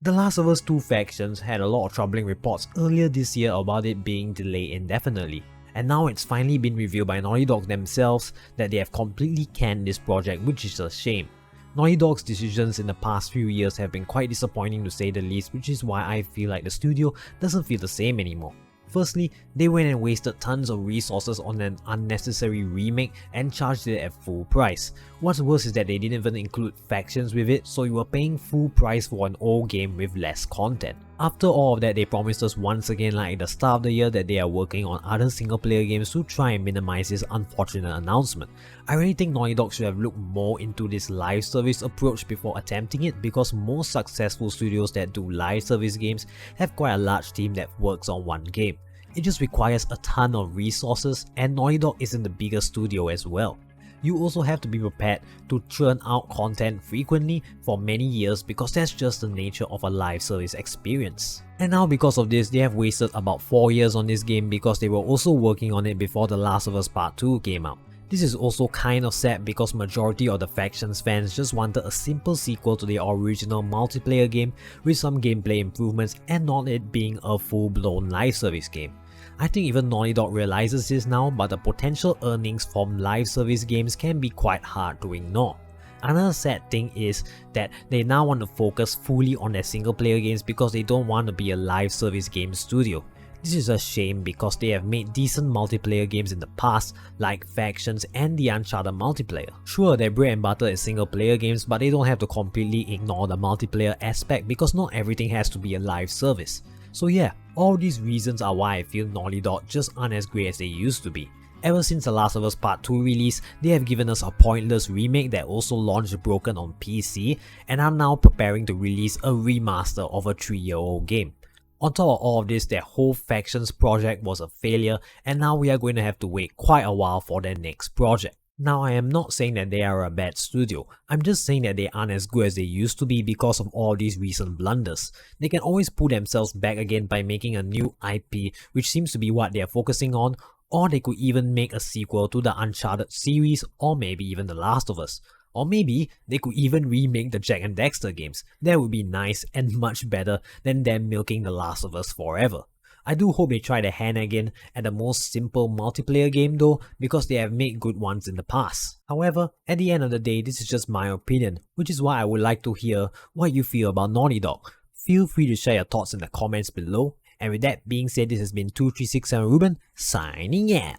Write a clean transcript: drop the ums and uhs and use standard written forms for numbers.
The Last of Us 2 Factions had a lot of troubling reports earlier this year about it being delayed indefinitely, and now it's finally been revealed by Naughty Dog themselves that they have completely canned this project, which is a shame. Naughty Dog's decisions in the past few years have been quite disappointing to say the least, which is why I feel like the studio doesn't feel the same anymore. Firstly, they went and wasted tons of resources on an unnecessary remake and charged it at full price. What's worse is that they didn't even include factions with it, so you were paying full price for an old game with less content. After all of that, they promised us once again, like at the start of the year, that they are working on other single player games to try and minimize this unfortunate announcement. I really think Naughty Dog should have looked more into this live service approach before attempting it, because most successful studios that do live service games have quite a large team that works on one game. It just requires a ton of resources, and Naughty Dog isn't the biggest studio as well. You also have to be prepared to churn out content frequently for many years, because that's just the nature of a live service experience. And now because of this, they have wasted about 4 years on this game because they were also working on it before The Last of Us Part 2 came out. This is also kind of sad because majority of the Factions fans just wanted a simple sequel to the original multiplayer game with some gameplay improvements and not it being a full-blown live service game. I think even Naughty Dog realizes this now, but the potential earnings from live service games can be quite hard to ignore. Another sad thing is that they now want to focus fully on their single player games because they don't want to be a live service game studio. This is a shame because they have made decent multiplayer games in the past, like Factions and the Uncharted multiplayer. Sure, their bread and butter is single player games, but they don't have to completely ignore the multiplayer aspect because not everything has to be a live service. So yeah, all these reasons are why I feel Naughty Dog just aren't as great as they used to be. Ever since The Last of Us Part 2 release, they have given us a pointless remake that also launched broken on PC and are now preparing to release a remaster of a 3-year-old game. On top of all of this, their whole Factions project was a failure, and now we are going to have to wait quite a while for their next project. Now, I am not saying that they are a bad studio, I'm just saying that they aren't as good as they used to be because of all these recent blunders. They can always pull themselves back again by making a new IP, which seems to be what they are focusing on, or they could even make a sequel to the Uncharted series, or maybe even The Last of Us. Or maybe they could even remake the Jak and Daxter games. That would be nice and much better than them milking The Last of Us forever. I do hope they try their hand again at the most simple multiplayer game though, because they have made good ones in the past. However, at the end of the day, this is just my opinion, which is why I would like to hear what you feel about Naughty Dog. Feel free to share your thoughts in the comments below. And with that being said, this has been 2367 Ruben, signing out.